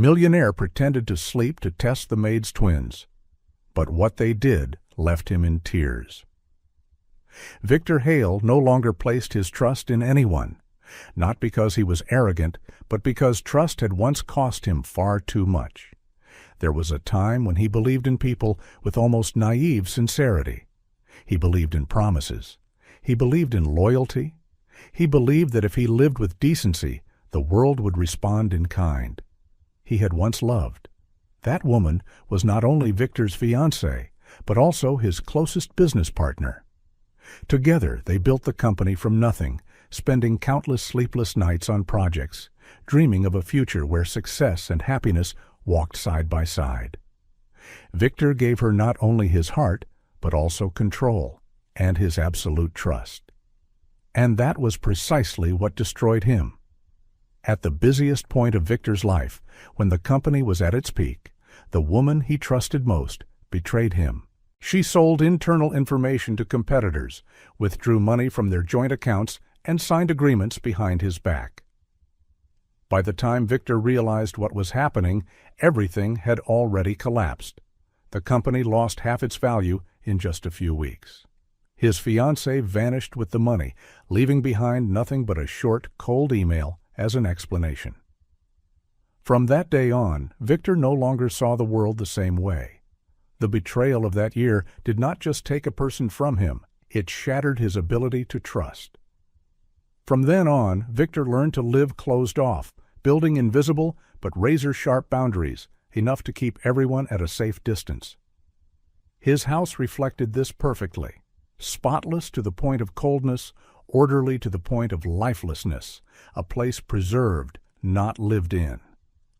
Millionaire pretended to sleep to test the Maid's twins, but what they did left him in tears. Victor Hale no longer placed his trust in anyone, not because he was arrogant, but because trust had once cost him far too much. There was a time when he believed in people with almost naive sincerity. He believed in promises. He believed in loyalty. He believed that if he lived with decency, the world would respond in kind. He had once loved. That woman was not only Victor's fiancée, but also his closest business partner. Together they built the company from nothing, spending countless sleepless nights on projects, dreaming of a future where success and happiness walked side by side. Victor gave her not only his heart, but also control and his absolute trust. And that was precisely what destroyed him. At the busiest point of Victor's life, when the company was at its peak, the woman he trusted most betrayed him. She sold internal information to competitors, withdrew money from their joint accounts, and signed agreements behind his back. By the time Victor realized what was happening, everything had already collapsed. The company lost half its value in just a few weeks. His fiancée vanished with the money, leaving behind nothing but a short, cold email as an explanation. From that day on, Victor no longer saw the world the same way. The betrayal of that year did not just take a person from him, it shattered his ability to trust. From then on, Victor learned to live closed off, building invisible but razor-sharp boundaries, enough to keep everyone at a safe distance. His house reflected this perfectly. Spotless to the point of coldness, orderly to the point of lifelessness, a place preserved, not lived in.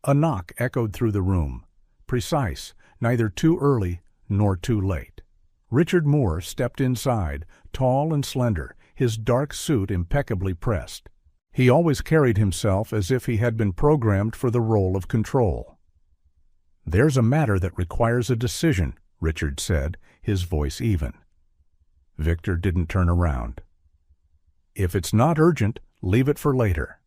A knock echoed through the room, precise, neither too early nor too late. Richard Moore stepped inside, tall and slender, his dark suit impeccably pressed. He always carried himself as if he had been programmed for the role of control. "There's a matter that requires a decision," Richard said, his voice even. Victor didn't turn around. "If it's not urgent, leave it for later."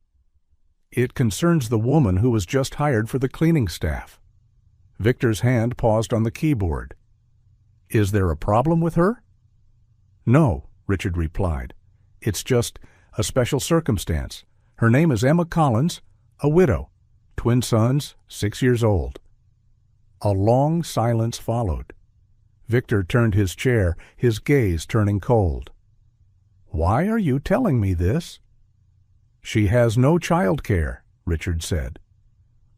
"It concerns the woman who was just hired for the cleaning staff." Victor's hand paused on the keyboard. "Is there a problem with her?" "No," Richard replied. "It's just a special circumstance. Her name is Emma Collins, a widow, twin sons, 6 years old." A long silence followed. Victor turned his chair, his gaze turning cold. "Why are you telling me this?" "She has no child care," Richard said.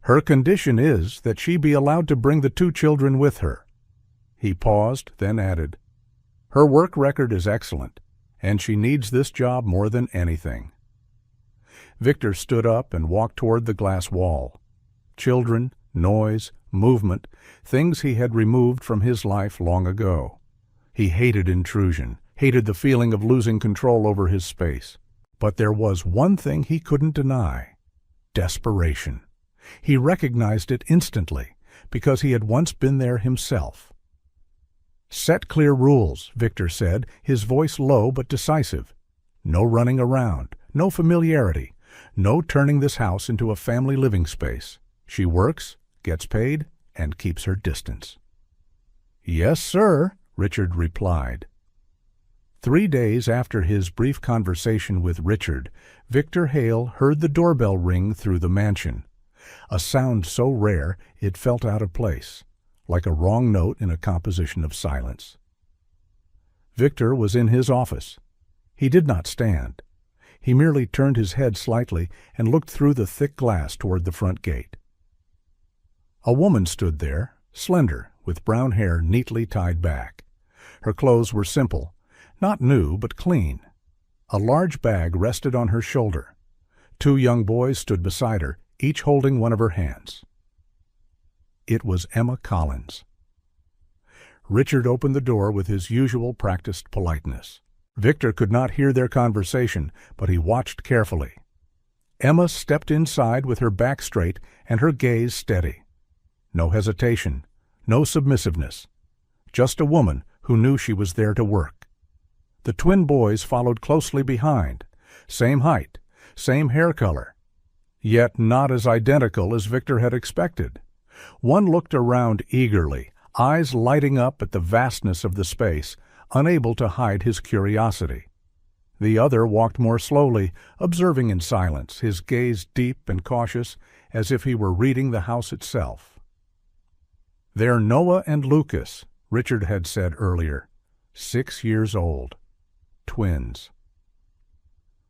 "Her condition is that she be allowed to bring the 2 children with her." He paused, then added, "Her work record is excellent, and she needs this job more than anything." Victor stood up and walked toward the glass wall. Children, noise, movement, things he had removed from his life long ago. He hated intrusion, hated the feeling of losing control over his space. But there was one thing he couldn't deny: desperation. He recognized it instantly, because he had once been there himself. "Set clear rules," Victor said, his voice low but decisive. "No running around, no familiarity, no turning this house into a family living space. She works, gets paid, and keeps her distance." "Yes, sir," Richard replied. 3 days after his brief conversation with Richard, Victor Hale heard the doorbell ring through the mansion. A sound so rare it felt out of place, like a wrong note in a composition of silence. Victor was in his office. He did not stand. He merely turned his head slightly and looked through the thick glass toward the front gate. A woman stood there, slender, with brown hair neatly tied back. Her clothes were simple, not new but clean. A large bag rested on her shoulder. 2 young boys stood beside her, each holding one of her hands. It was Emma Collins. Richard opened the door with his usual practiced politeness. Victor could not hear their conversation, but he watched carefully. Emma stepped inside with her back straight and her gaze steady. No hesitation, no submissiveness. Just a woman who knew she was there to work. The twin boys followed closely behind. Same height, same hair color. yet not as identical as Victor had expected. One looked around eagerly, eyes lighting up at the vastness of the space, unable to hide his curiosity. The other walked more slowly, observing in silence, his gaze deep and cautious, as if he were reading the house itself. "They're Noah and Lucas," Richard had said earlier. 6 years old. Twins.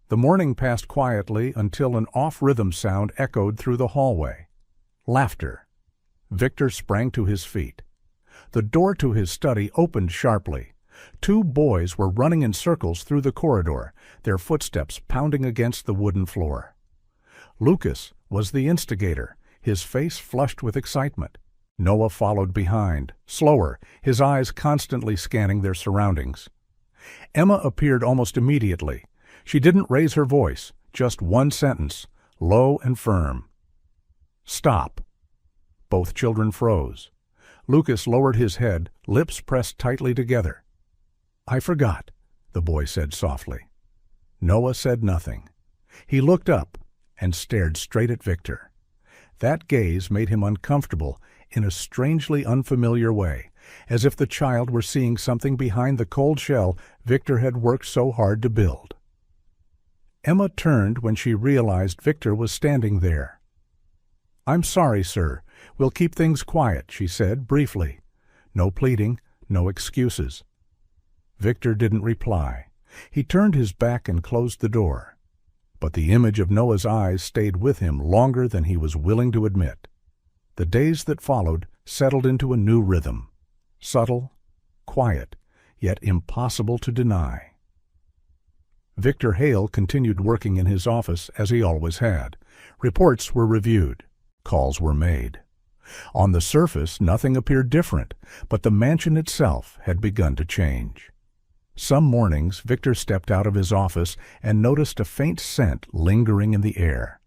The morning passed quietly until an off-rhythm sound echoed through the hallway. Laughter. Victor sprang to his feet. The door to his study opened sharply. 2 boys were running in circles through the corridor, their footsteps pounding against the wooden floor. Lucas was the instigator, his face flushed with excitement. Noah followed behind, slower, his eyes constantly scanning their surroundings. Emma appeared almost immediately. She didn't raise her voice, just one sentence, low and firm. "Stop." Both children froze. Lucas lowered his head, lips pressed tightly together. "I forgot," the boy said softly. Noah said nothing. He looked up and stared straight at Victor. That gaze made him uncomfortable in a strangely unfamiliar way, as if the child were seeing something behind the cold shell Victor had worked so hard to build. Emma turned when she realized Victor was standing there. "I'm sorry, sir. We'll keep things quiet," she said briefly. No pleading, no excuses. Victor didn't reply. He turned his back and closed the door. But the image of Noah's eyes stayed with him longer than he was willing to admit. The days that followed settled into a new rhythm. Subtle, quiet, yet impossible to deny. Victor Hale continued working in his office as he always had. Reports were reviewed. Calls were made. On the surface, nothing appeared different, but the mansion itself had begun to change. Some mornings, Victor stepped out of his office and noticed a faint scent lingering in the air.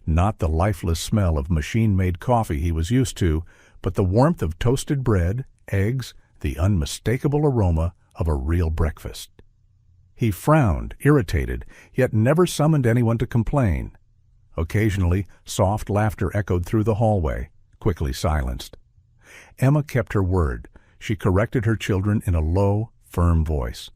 Not the lifeless smell of machine-made coffee he was used to, but the warmth of toasted bread, eggs, the unmistakable aroma of a real breakfast. He frowned, irritated, yet never summoned anyone to complain. Occasionally, soft laughter echoed through the hallway, quickly silenced. Emma kept her word. She corrected her children in a low, firm voice.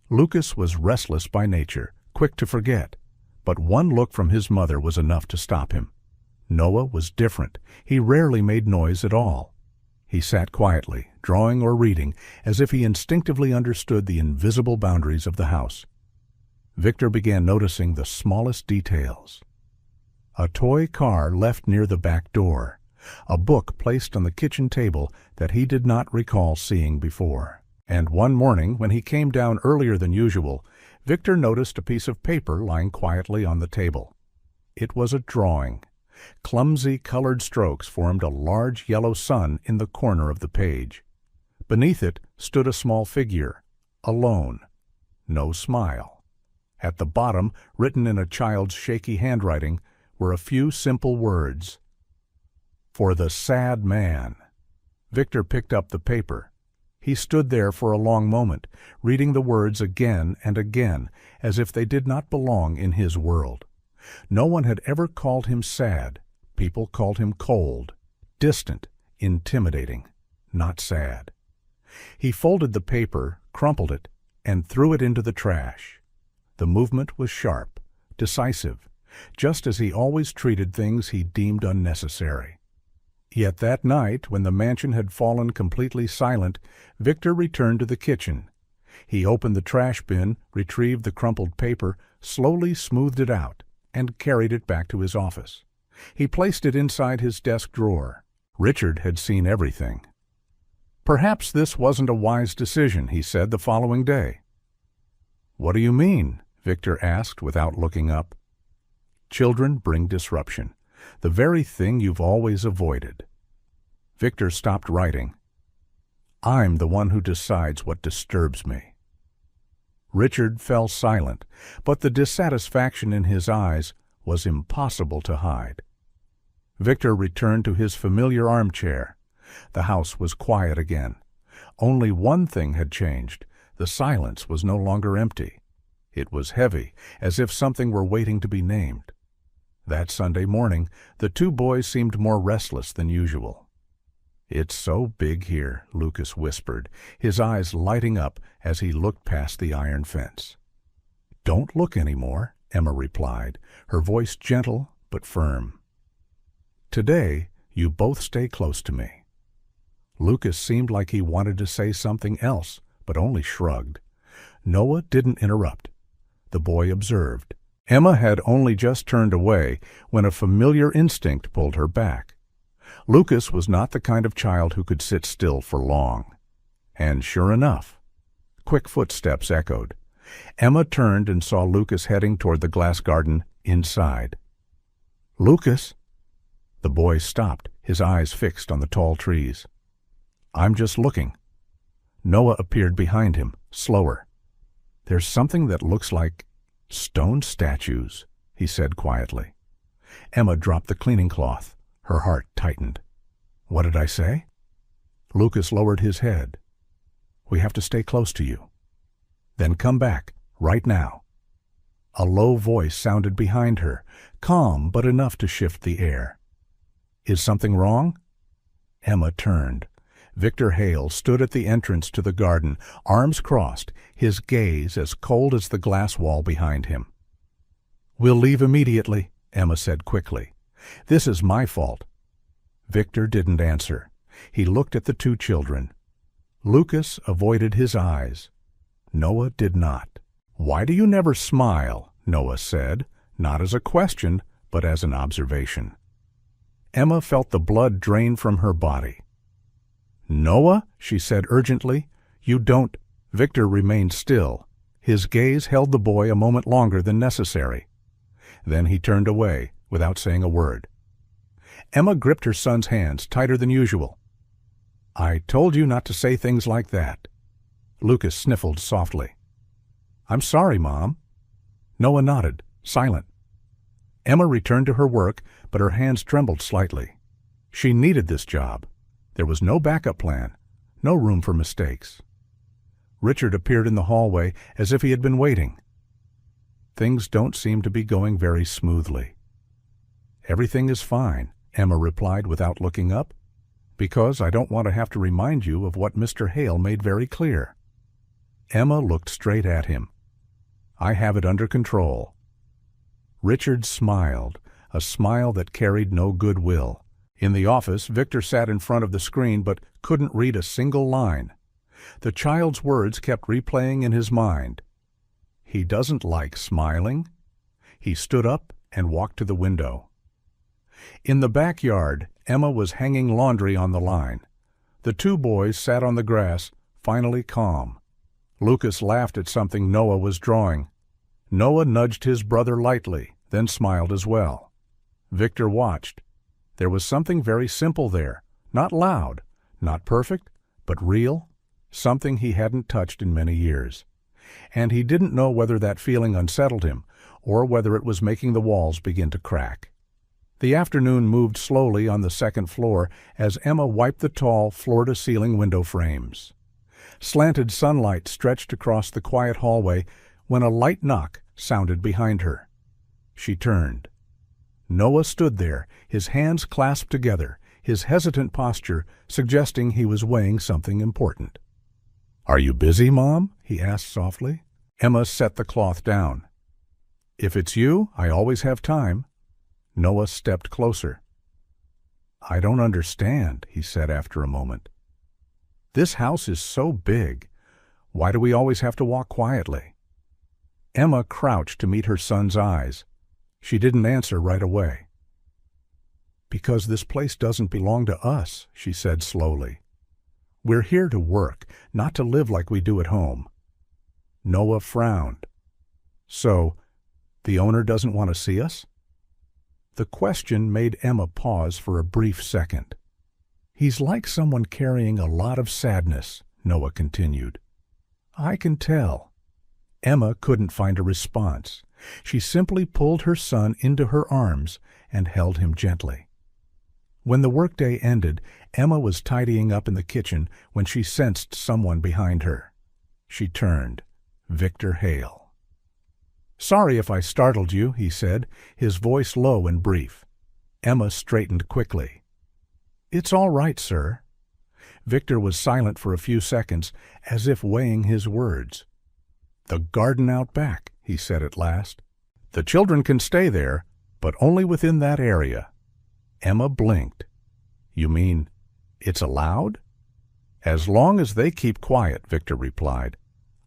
Lucas was restless by nature, quick to forget, but one look from his mother was enough to stop him. Noah was different. He rarely made noise at all. He sat quietly, drawing or reading, as if he instinctively understood the invisible boundaries of the house. Victor began noticing the smallest details. A toy car left near the back door, a book placed on the kitchen table that he did not recall seeing before. And one morning, when he came down earlier than usual, Victor noticed a piece of paper lying quietly on the table. It was a drawing. Clumsy colored strokes formed a large yellow sun in the corner of the page. Beneath it stood a small figure, alone. No smile. At the bottom, written in a child's shaky handwriting, were a few simple words. "For the sad man." Victor picked up the paper. He stood there for a long moment, reading the words again and again, as if they did not belong in his world. No one had ever called him sad. People called him cold, distant, intimidating, not sad. He folded the paper, crumpled it, and threw it into the trash. The movement was sharp, decisive, just as he always treated things he deemed unnecessary. Yet that night, when the mansion had fallen completely silent, Victor returned to the kitchen. He opened the trash bin, retrieved the crumpled paper, slowly smoothed it out, and carried it back to his office. He placed it inside his desk drawer. Richard had seen everything. "Perhaps this wasn't a wise decision," he said the following day. "What do you mean?" Victor asked without looking up. "Children bring disruption. The very thing you've always avoided." Victor stopped writing. "I'm the one who decides what disturbs me." Richard fell silent, but the dissatisfaction in his eyes was impossible to hide. Victor returned to his familiar armchair. The house was quiet again. Only one thing had changed. The silence was no longer empty. It was heavy, as if something were waiting to be named. That Sunday morning, the two boys seemed more restless than usual. "It's so big here," Lucas whispered, his eyes lighting up as he looked past the iron fence. "Don't look anymore," Emma replied, her voice gentle but firm. "Today, you both stay close to me." Lucas seemed like he wanted to say something else, but only shrugged. Noah didn't interrupt. The boy observed. Emma had only just turned away when a familiar instinct pulled her back. Lucas was not the kind of child who could sit still for long. And sure enough, quick footsteps echoed. Emma turned and saw Lucas heading toward the glass garden inside. "Lucas!" The boy stopped, his eyes fixed on the tall trees. "I'm just looking." Noah appeared behind him, slower. "There's something that looks like stone statues," he said quietly. Emma dropped the cleaning cloth. Her heart tightened. "What did I say?" Lucas lowered his head. "We have to stay close to you." "Then come back, right now." A low voice sounded behind her, calm but enough to shift the air. "Is something wrong?" Emma turned. Victor Hale stood at the entrance to the garden, arms crossed, his gaze as cold as the glass wall behind him. "We'll leave immediately," Emma said quickly. "This is my fault." Victor didn't answer. He looked at the two children. Lucas avoided his eyes. Noah did not. "Why do you never smile?" Noah said, not as a question, but as an observation. Emma felt the blood drain from her body. "Noah," she said urgently, "you don't—" Victor remained still. His gaze held the boy a moment longer than necessary. Then he turned away, without saying a word. Emma gripped her son's hands tighter than usual. "I told you not to say things like that." Lucas sniffled softly. "I'm sorry, Mom." Noah nodded, silent. Emma returned to her work, but her hands trembled slightly. She needed this job. There was no backup plan, no room for mistakes. Richard appeared in the hallway as if he had been waiting. "Things don't seem to be going very smoothly." "Everything is fine," Emma replied without looking up, "because I don't want to have to remind you of what Mr. Hale made very clear." Emma looked straight at him. "I have it under control." Richard smiled, a smile that carried no goodwill. In the office, Victor sat in front of the screen but couldn't read a single line. The child's words kept replaying in his mind. "He doesn't like smiling." He stood up and walked to the window. In the backyard, Emma was hanging laundry on the line. The two boys sat on the grass, finally calm. Lucas laughed at something Noah was drawing. Noah nudged his brother lightly, then smiled as well. Victor watched. There was something very simple there, not loud, not perfect, but real, something he hadn't touched in many years. And he didn't know whether that feeling unsettled him, or whether it was making the walls begin to crack. The afternoon moved slowly on the second floor as Emma wiped the tall, floor-to-ceiling window frames. Slanted sunlight stretched across the quiet hallway when a light knock sounded behind her. She turned. Noah stood there, his hands clasped together, his hesitant posture suggesting he was weighing something important. "Are you busy, Mom?" he asked softly. Emma set the cloth down. "If it's you, I always have time." Noah stepped closer. "I don't understand," he said after a moment. "This house is so big. Why do we always have to walk quietly?" Emma crouched to meet her son's eyes. She didn't answer right away. "Because this place doesn't belong to us," she said slowly. "We're here to work, not to live like we do at home." Noah frowned. "So, the owner doesn't want to see us?" The question made Emma pause for a brief second. "He's like someone carrying a lot of sadness," Noah continued. "I can tell." Emma couldn't find a response. She simply pulled her son into her arms and held him gently. When the workday ended, Emma was tidying up in the kitchen when she sensed someone behind her. She turned. Victor Hale. "Sorry if I startled you," he said, his voice low and brief. Emma straightened quickly. "It's all right, sir." Victor was silent for a few seconds, as if weighing his words. "The garden out back," he said at last. "The children can stay there, but only within that area." Emma blinked. "You mean it's allowed?" "As long as they keep quiet," Victor replied.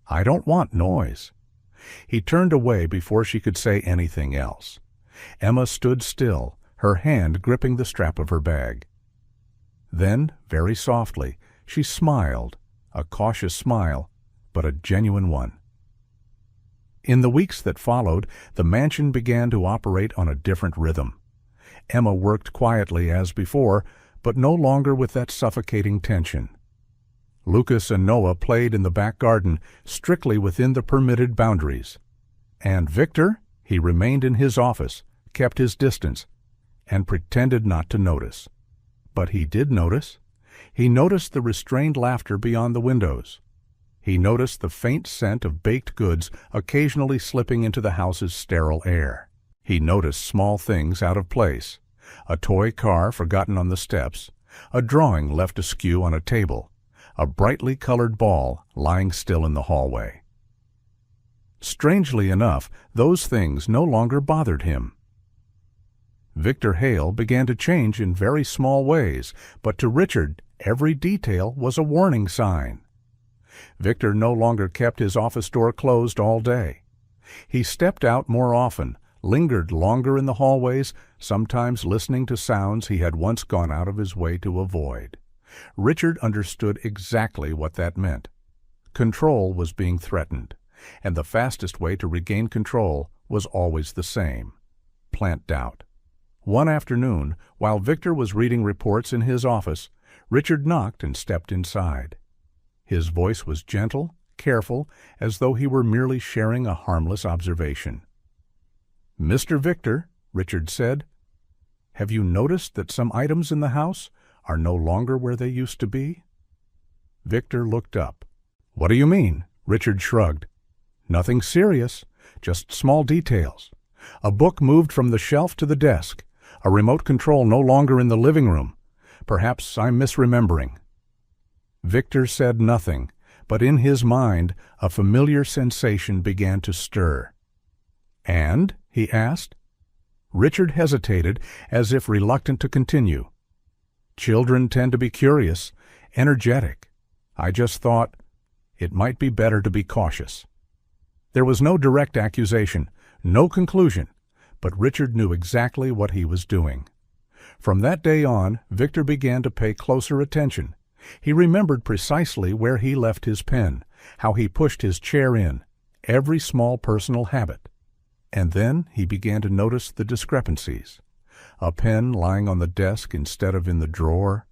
"I don't want noise." He turned away before she could say anything else. Emma stood still, her hand gripping the strap of her bag. Then, very softly, she smiled, a cautious smile, but a genuine one. In the weeks that followed, the mansion began to operate on a different rhythm. Emma worked quietly as before, but no longer with that suffocating tension. Lucas and Noah played in the back garden, strictly within the permitted boundaries. And Victor, he remained in his office, kept his distance, and pretended not to notice. But he did notice. He noticed the restrained laughter beyond the windows. He noticed the faint scent of baked goods occasionally slipping into the house's sterile air. He noticed small things out of place, a toy car forgotten on the steps, a drawing left askew on a table, a brightly colored ball lying still in the hallway. Strangely enough, those things no longer bothered him. Victor Hale began to change in very small ways, but to Richard, every detail was a warning sign. Victor no longer kept his office door closed all day. He stepped out more often, lingered longer in the hallways, sometimes listening to sounds he had once gone out of his way to avoid. Richard understood exactly what that meant. Control was being threatened, and the fastest way to regain control was always the same: plant doubt. One afternoon, while Victor was reading reports in his office, Richard knocked and stepped inside. His voice was gentle, careful, as though he were merely sharing a harmless observation. "Mr. Victor," Richard said, "have you noticed that some items in the house are no longer where they used to be?" Victor looked up. "What do you mean?" Richard shrugged. "Nothing serious, just small details. A book moved from the shelf to the desk, a remote control no longer in the living room. Perhaps I'm misremembering." Victor said nothing, but in his mind a familiar sensation began to stir. "And?" he asked. Richard hesitated, as if reluctant to continue. "Children tend to be curious, energetic. I just thought it might be better to be cautious." There was no direct accusation, no conclusion, but Richard knew exactly what he was doing. From that day on, Victor began to pay closer attention. He remembered precisely where he left his pen, how he pushed his chair in, every small personal habit. And then he began to notice the discrepancies. A pen lying on the desk instead of in the drawer,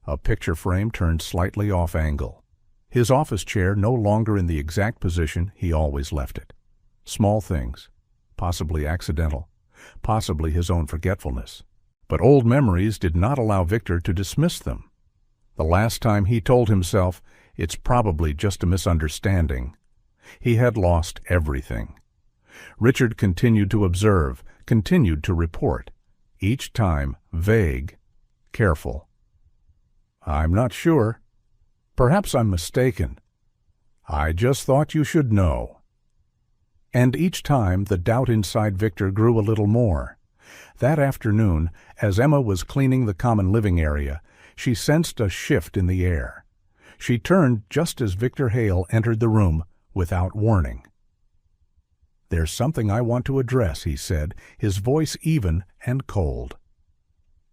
a picture frame turned slightly off angle, his office chair no longer in the exact position he always left it. Small things, possibly accidental, possibly his own forgetfulness. But old memories did not allow Victor to dismiss them. The last time he told himself, "It's probably just a misunderstanding," he had lost everything. Richard continued to observe, continued to report, each time vague, careful. "I'm not sure. Perhaps I'm mistaken. I just thought you should know." And each time the doubt inside Victor grew a little more. That afternoon, as Emma was cleaning the common living area, she sensed a shift in the air. She turned just as Victor Hale entered the room, without warning. "There's something I want to address," he said, his voice even and cold.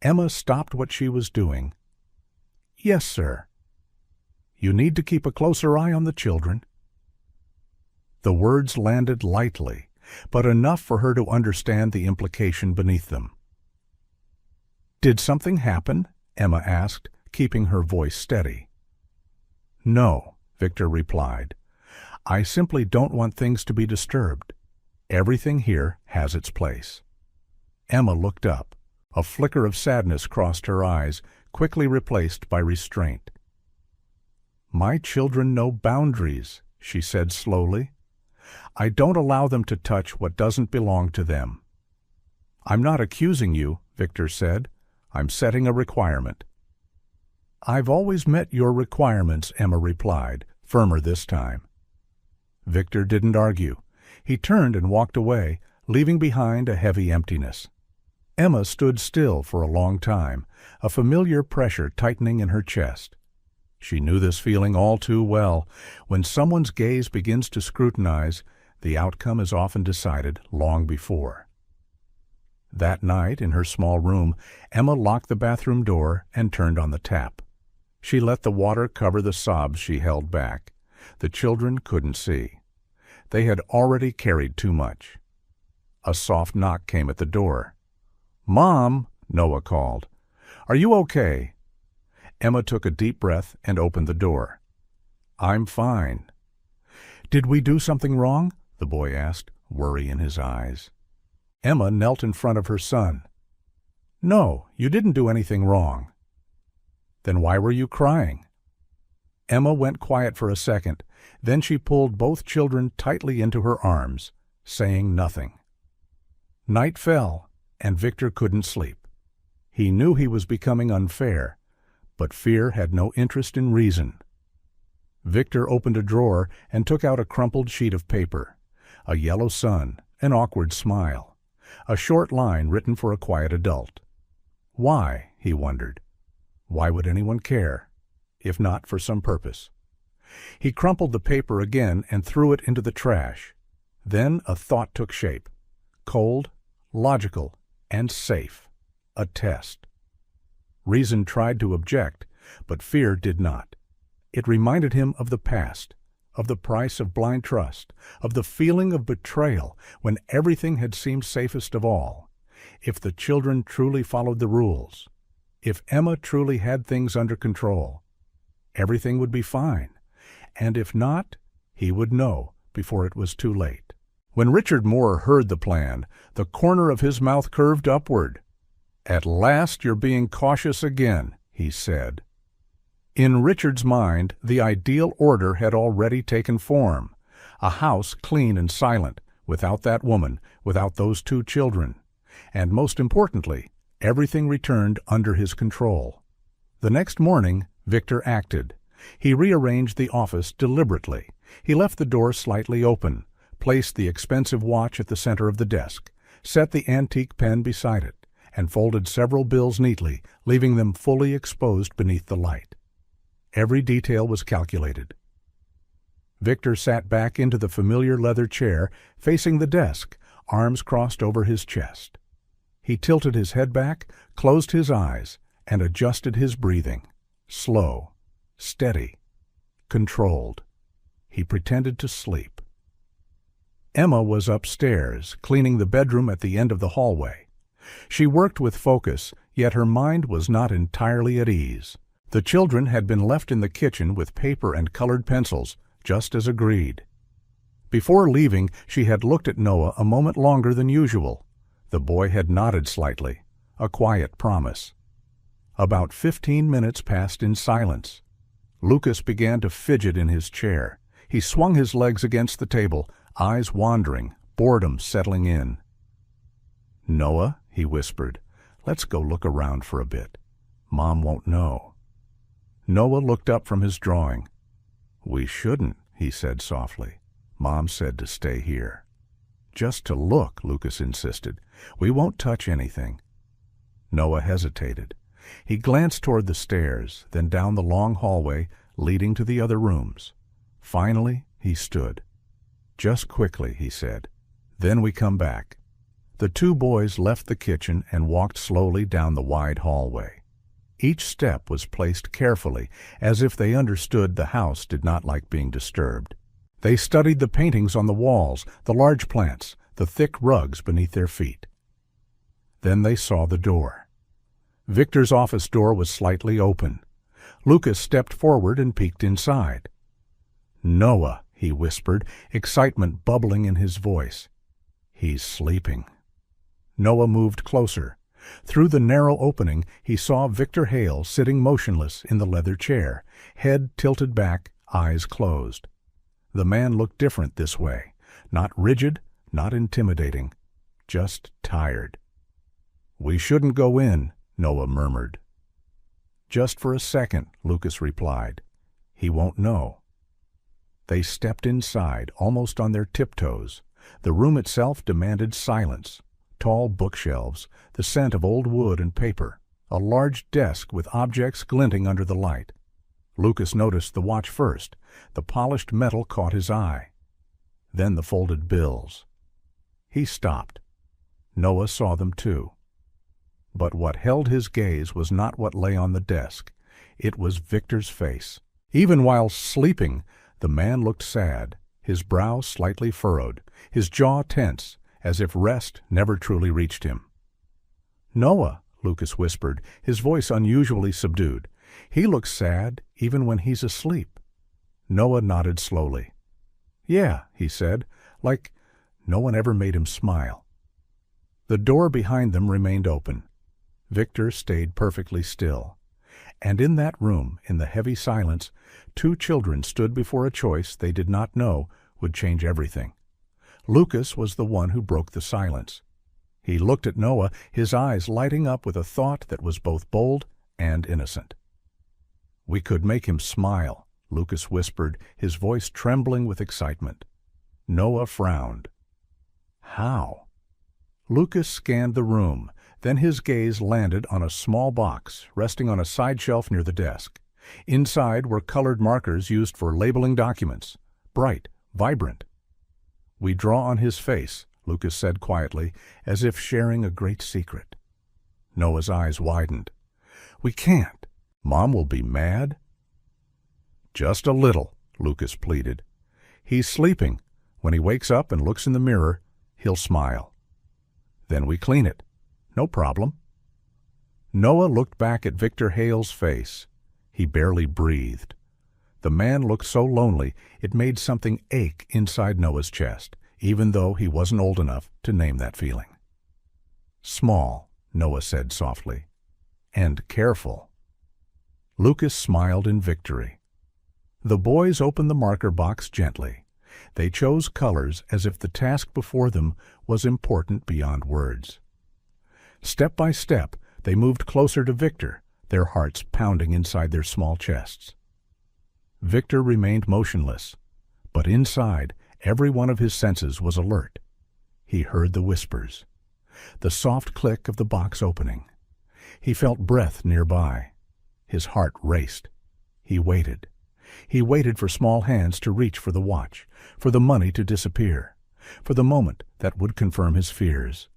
Emma stopped what she was doing. "Yes, sir." "You need to keep a closer eye on the children." The words landed lightly, but enough for her to understand the implication beneath them. "Did something happen?" Emma asked, keeping her voice steady. "No," Victor replied. "I simply don't want things to be disturbed. Everything here has its place." Emma looked up. A flicker of sadness crossed her eyes, quickly replaced by restraint. "My children know boundaries," she said slowly. I don't allow them to touch what doesn't belong to them." "I'm not accusing you," Victor said. "I'm setting a requirement." "I've always met your requirements," Emma replied, firmer this time. Victor didn't argue. He turned and walked away, leaving behind a heavy emptiness. Emma stood still for a long time, a familiar pressure tightening in her chest. She knew this feeling all too well. When someone's gaze begins to scrutinize, the outcome is often decided long before. That night, in her small room, Emma locked the bathroom door and turned on the tap. She let the water cover the sobs she held back. The children couldn't see. They had already carried too much. A soft knock came at the door. "Mom," Noah called. "Are you okay?" Emma took a deep breath and opened the door. "I'm fine." "Did we do something wrong?" the boy asked, worry in his eyes. Emma knelt in front of her son. "No, you didn't do anything wrong." "Then why were you crying?" Emma went quiet for a second. Then she pulled both children tightly into her arms, saying nothing. Night fell, and Victor couldn't sleep. He knew he was becoming unfair, but fear had no interest in reason. Victor opened a drawer and took out a crumpled sheet of paper, a yellow sun, an awkward smile, a short line written for a quiet adult. Why, he wondered. Why would anyone care, if not for some purpose? He crumpled the paper again and threw it into the trash. Then a thought took shape. Cold, logical, and safe. A test. Reason tried to object, but fear did not. It reminded him of the past, of the price of blind trust, of the feeling of betrayal when everything had seemed safest of all. If the children truly followed the rules, if Emma truly had things under control, everything would be fine. And if not, he would know before it was too late. When Richard Moore heard the plan, the corner of his mouth curved upward. "At last you're being cautious again," he said. In Richard's mind, the ideal order had already taken form. A house clean and silent, without that woman, without those two children. And most importantly, everything returned under his control. The next morning, Victor acted. He rearranged the office deliberately. He left the door slightly open, placed the expensive watch at the center of the desk, set the antique pen beside it, and folded several bills neatly, leaving them fully exposed beneath the light. Every detail was calculated. Victor sat back into the familiar leather chair, facing the desk, arms crossed over his chest. He tilted his head back, closed his eyes, and adjusted his breathing. Slow, steady, controlled. He pretended to sleep. Emma was upstairs, cleaning the bedroom at the end of the hallway. She worked with focus, yet her mind was not entirely at ease. The children had been left in the kitchen with paper and colored pencils, just as agreed. Before leaving, she had looked at Noah a moment longer than usual. The boy had nodded slightly, a quiet promise. About 15 minutes passed in silence. Lucas began to fidget in his chair. He swung his legs against the table, eyes wandering, boredom settling in. "Noah," he whispered, "let's go look around for a bit. Mom won't know." Noah looked up from his drawing. "We shouldn't," he said softly. "Mom said to stay here." "Just to look," Lucas insisted. "We won't touch anything." Noah hesitated. He glanced toward the stairs, then down the long hallway leading to the other rooms. Finally, he stood. "Just quickly," he said. "Then we come back." The two boys left the kitchen and walked slowly down the wide hallway. Each step was placed carefully, as if they understood the house did not like being disturbed. They studied the paintings on the walls, the large plants, the thick rugs beneath their feet. Then they saw the door. Victor's office door was slightly open. Lucas stepped forward and peeked inside. "Noah," he whispered, excitement bubbling in his voice. "He's sleeping." Noah moved closer. Through the narrow opening, he saw Victor Hale sitting motionless in the leather chair, head tilted back, eyes closed. The man looked different this way, Not rigid, not intimidating, just tired. "We shouldn't go in," Noah murmured. "Just for a second," Lucas replied. "He won't know." They stepped inside, almost on their tiptoes. The room itself demanded silence. Tall bookshelves, the scent of old wood and paper, a large desk with objects glinting under the light. Lucas noticed the watch first. The polished metal caught his eye. Then the folded bills. He stopped. Noah saw them too. But what held his gaze was not what lay on the desk. It was Victor's face. Even while sleeping, the man looked sad, his brow slightly furrowed, his jaw tense, as if rest never truly reached him. "Noah," Lucas whispered, his voice unusually subdued. "He looks sad even when he's asleep." Noah nodded slowly. "Yeah," he said, like no one ever made him smile. The door behind them remained open. Victor stayed perfectly still. And in that room, in the heavy silence, two children stood before a choice they did not know would change everything. Lucas was the one who broke the silence. He looked at Noah, his eyes lighting up with a thought that was both bold and innocent. "We could make him smile," Lucas whispered, his voice trembling with excitement. Noah frowned. "How?" Lucas scanned the room. Then his gaze landed on a small box resting on a side shelf near the desk. Inside were colored markers used for labeling documents, bright, vibrant. "We draw on his face," Lucas said quietly, as if sharing a great secret. Noah's eyes widened. "We can't. Mom will be mad." "Just a little," Lucas pleaded. "He's sleeping. When he wakes up and looks in the mirror, he'll smile. Then we clean it. No problem." Noah looked back at Victor Hale's face. He barely breathed. The man looked so lonely it made something ache inside Noah's chest, even though he wasn't old enough to name that feeling. "Small," Noah said softly, "and careful." Lucas smiled in victory. The boys opened the marker box gently. They chose colors as if the task before them was important beyond words. Step by step, they moved closer to Victor, their hearts pounding inside their small chests. Victor remained motionless, but inside, every one of his senses was alert. He heard the whispers, the soft click of the box opening. He felt breath nearby. His heart raced. He waited. He waited for small hands to reach for the watch, for the money to disappear, for the moment that would confirm his fears.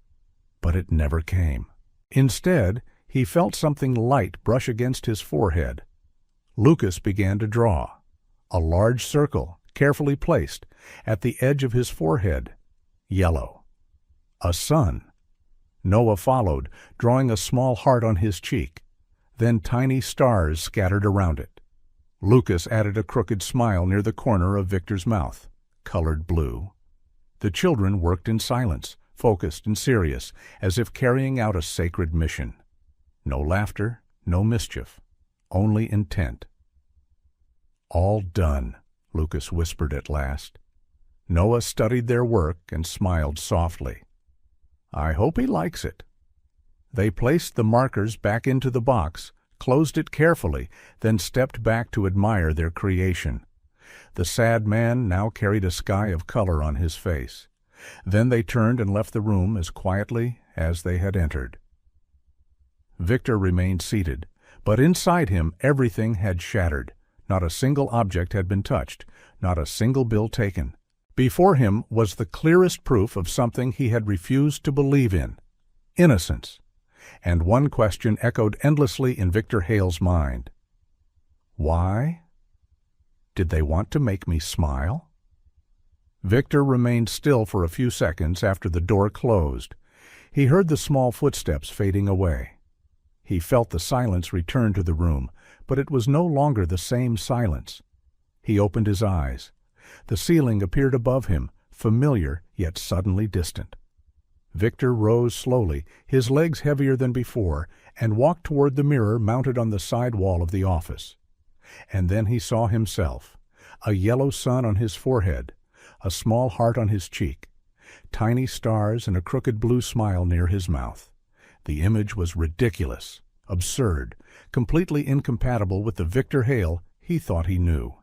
But it never came. Instead, he felt something light brush against his forehead. Lucas began to draw. A large circle, carefully placed, at the edge of his forehead. Yellow. A sun. Noah followed, drawing a small heart on his cheek. Then tiny stars scattered around it. Lucas added a crooked smile near the corner of Victor's mouth, colored blue. The children worked in silence, focused and serious, as if carrying out a sacred mission. No laughter, no mischief, only intent. "All done," Lucas whispered at last. Noah studied their work and smiled softly. "I hope he likes it." They placed the markers back into the box, closed it carefully, then stepped back to admire their creation. The sad man now carried a sky of color on his face. Then they turned and left the room as quietly as they had entered. Victor remained seated, but inside him everything had shattered. Not a single object had been touched, not a single bill taken. Before him was the clearest proof of something he had refused to believe in: innocence. And one question echoed endlessly in Victor Hale's mind. Why? Did they want to make me smile? Victor remained still for a few seconds after the door closed. He heard the small footsteps fading away. He felt the silence return to the room, but it was no longer the same silence. He opened his eyes. The ceiling appeared above him, familiar yet suddenly distant. Victor rose slowly, his legs heavier than before, and walked toward the mirror mounted on the side wall of the office. And then he saw himself, a yellow sun on his forehead, a small heart on his cheek, tiny stars and a crooked blue smile near his mouth. The image was ridiculous, absurd, completely incompatible with the Victor Hale he thought he knew.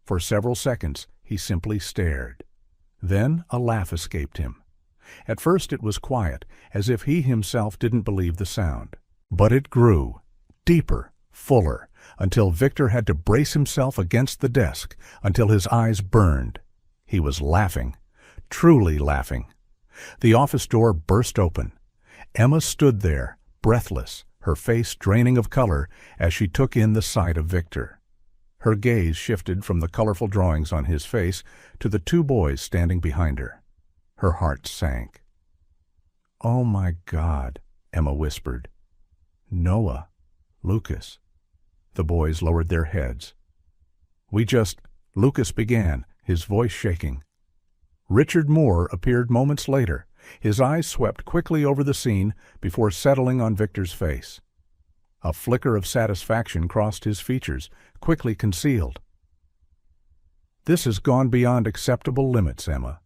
For several seconds he simply stared. Then a laugh escaped him. At first it was quiet, as if he himself didn't believe the sound. But it grew, deeper, fuller, until Victor had to brace himself against the desk, until his eyes burned. He was laughing, truly laughing. The office door burst open. Emma stood there, breathless, her face draining of color as she took in the sight of Victor. Her gaze shifted from the colorful drawings on his face to the two boys standing behind her. Her heart sank. "Oh, my God," Emma whispered. "Noah, Lucas." The boys lowered their heads. Lucas began, his voice shaking. Richard Moore appeared moments later. His eyes swept quickly over the scene before settling on Victor's face. A flicker of satisfaction crossed his features, quickly concealed. "This has gone beyond acceptable limits, Emma."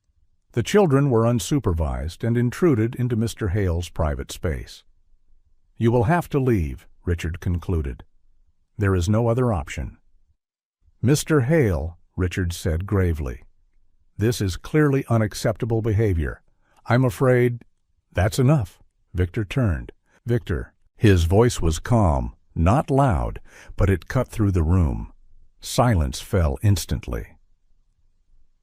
The children were unsupervised and intruded into Mr. Hale's private space. "You will have to leave," Richard concluded. "There is no other option." "Mr. Hale," Richard said gravely, "this is clearly unacceptable behavior. I'm afraid—" "That's enough." Victor turned. "Victor." His voice was calm, not loud, but it cut through the room. Silence fell instantly.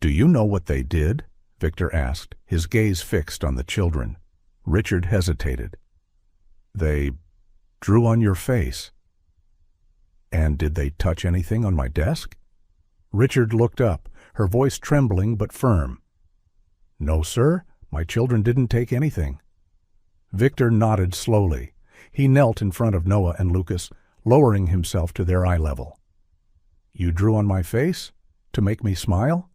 "Do you know what they did?" Victor asked, his gaze fixed on the children. Richard hesitated. "They drew on your face." "And did they touch anything on my desk?" Richard looked up, her voice trembling but firm. "No, sir, my children didn't take anything." Victor nodded slowly. He knelt in front of Noah and Lucas, lowering himself to their eye level. "You drew on my face? To make me smile?"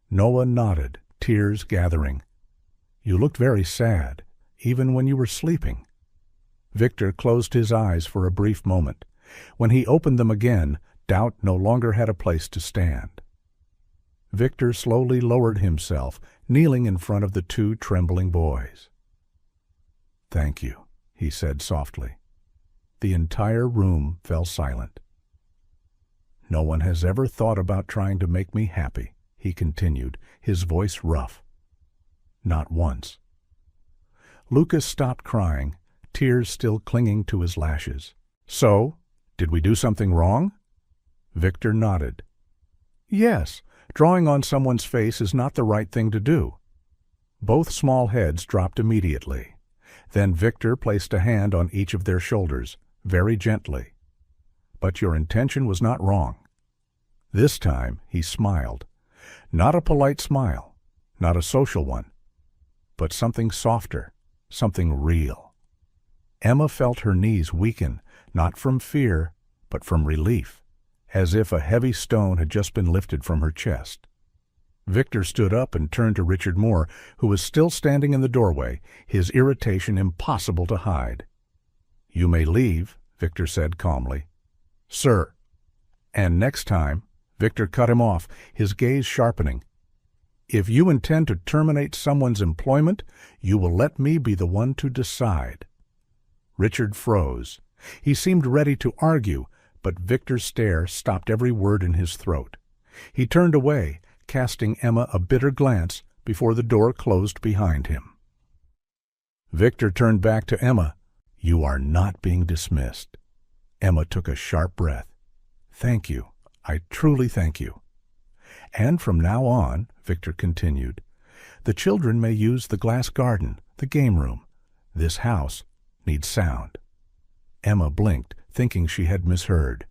Noah nodded, tears gathering. "You looked very sad, even when you were sleeping." Victor closed his eyes for a brief moment. When he opened them again, doubt no longer had a place to stand. Victor slowly lowered himself, kneeling in front of the two trembling boys. "Thank you," he said softly. The entire room fell silent. "No one has ever thought about trying to make me happy," he continued, his voice rough. "Not once." Lucas stopped crying, tears still clinging to his lashes. "So, did we do something wrong?" Victor nodded. "Yes, drawing on someone's face is not the right thing to do." Both small heads dropped immediately. Then Victor placed a hand on each of their shoulders, very gently. "But your intention was not wrong." This time he smiled. Not a polite smile, not a social one, but something softer, something real. Emma felt her knees weaken, not from fear, but from relief, as if a heavy stone had just been lifted from her chest. Victor stood up and turned to Richard Moore, who was still standing in the doorway, his irritation impossible to hide. "You may leave," Victor said calmly. "Sir." "And next time," Victor cut him off, his gaze sharpening, "if you intend to terminate someone's employment, you will let me be the one to decide." Richard froze. He seemed ready to argue, but Victor's stare stopped every word in his throat. He turned away, casting Emma a bitter glance before the door closed behind him. Victor turned back to Emma. "You are not being dismissed." Emma took a sharp breath. "Thank you. I truly thank you." "And from now on," Victor continued, "the children may use the glass garden, the game room. This house needs sound." Emma blinked, thinking she had misheard.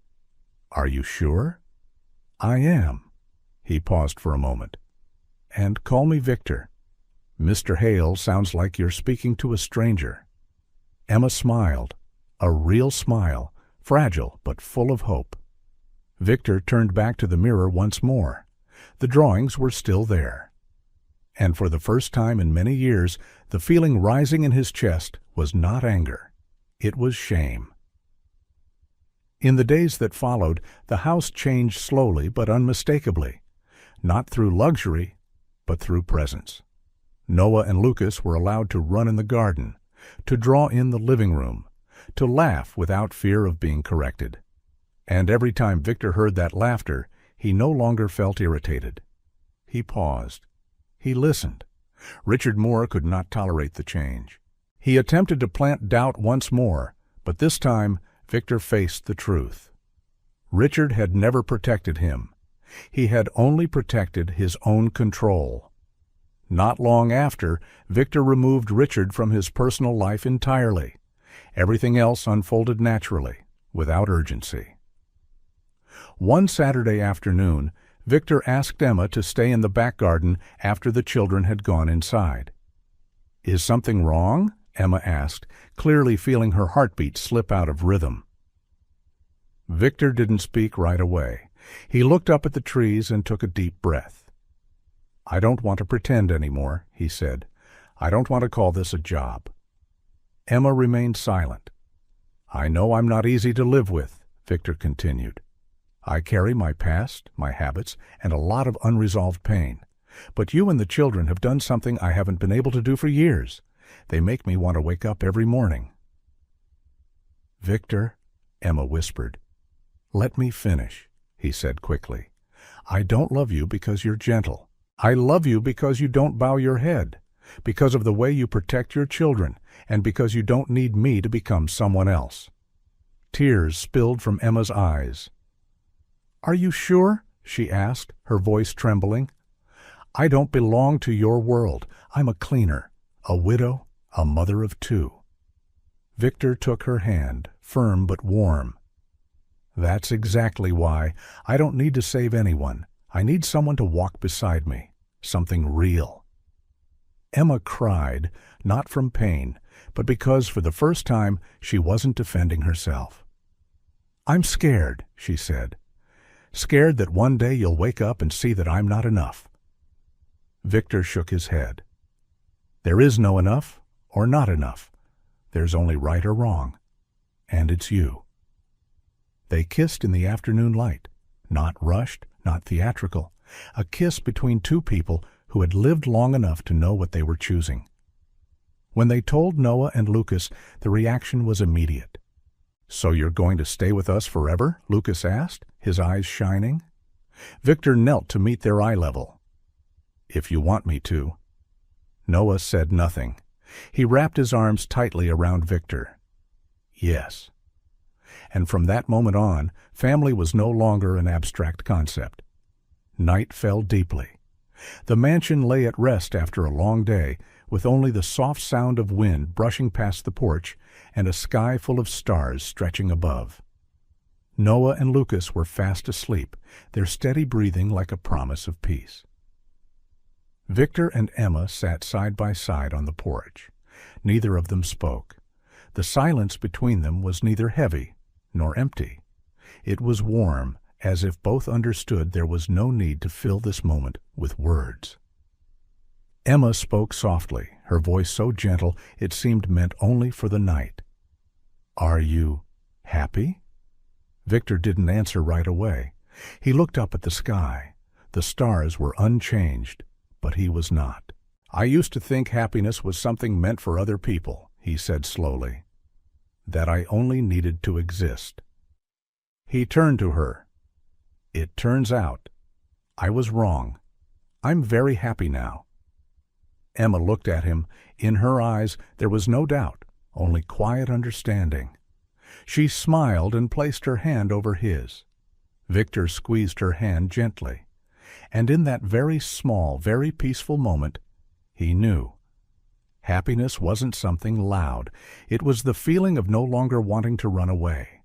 "Are you sure?" "I am." He paused for a moment. "And call me Victor. Mr. Hale sounds like you're speaking to a stranger." Emma smiled, a real smile, fragile but full of hope. Victor turned back to the mirror once more. The drawings were still there. And for the first time in many years, the feeling rising in his chest was not anger. It was shame. In the days that followed, the house changed slowly but unmistakably. Not through luxury, but through presence. Noah and Lucas were allowed to run in the garden, to draw in the living room, to laugh without fear of being corrected. And every time Victor heard that laughter, he no longer felt irritated. He paused. He listened. Richard Moore could not tolerate the change. He attempted to plant doubt once more, but this time Victor faced the truth. Richard had never protected him. He had only protected his own control. Not long after, Victor removed Richard from his personal life entirely. Everything else unfolded naturally, without urgency. One Saturday afternoon, Victor asked Emma to stay in the back garden after the children had gone inside. "Is something wrong?" Emma asked, clearly feeling her heartbeat slip out of rhythm. Victor didn't speak right away. He looked up at the trees and took a deep breath. "I don't want to pretend anymore," he said. "I don't want to call this a job." Emma remained silent. "I know I'm not easy to live with," Victor continued. "I carry my past, my habits, and a lot of unresolved pain. But you and the children have done something I haven't been able to do for years. They make me want to wake up every morning." "Victor," Emma whispered. "Let me finish," he said quickly. "I don't love you because you're gentle. I love you because you don't bow your head, because of the way you protect your children, and because you don't need me to become someone else." Tears spilled from Emma's eyes. "Are you sure?" she asked, her voice trembling. "I don't belong to your world. I'm a cleaner, a widow, a mother of two." Victor took her hand, firm but warm. "That's exactly why. I don't need to save anyone. I need someone to walk beside me, something real." Emma cried, not from pain, but because for the first time she wasn't defending herself. "I'm scared," she said. "Scared that one day you'll wake up and see that I'm not enough." Victor shook his head. "There is no enough or not enough. There's only right or wrong, and it's you." They kissed in the afternoon light, not rushed, not theatrical, a kiss between two people who had lived long enough to know what they were choosing. When they told Noah and Lucas, the reaction was immediate. "So you're going to stay with us forever?" Lucas asked, his eyes shining. Victor knelt to meet their eye level. "If you want me to." Noah said nothing. He wrapped his arms tightly around Victor. "Yes." And from that moment on, family was no longer an abstract concept. Night fell deeply. The mansion lay at rest after a long day, with only the soft sound of wind brushing past the porch and a sky full of stars stretching above. Noah and Lucas were fast asleep, their steady breathing like a promise of peace. Victor and Emma sat side by side on the porch. Neither of them spoke. The silence between them was neither heavy nor empty. It was warm, as if both understood there was no need to fill this moment with words. Emma spoke softly, her voice so gentle it seemed meant only for the night. "Are you happy?" Victor didn't answer right away. He looked up at the sky. The stars were unchanged, but he was not. "I used to think happiness was something meant for other people," he said slowly. "That I only needed to exist." He turned to her. "It turns out I was wrong. I'm very happy now." Emma looked at him. In her eyes there was no doubt, only quiet understanding. She smiled and placed her hand over his. Victor squeezed her hand gently. And in that very small, very peaceful moment, he knew. Happiness wasn't something loud. It was the feeling of no longer wanting to run away.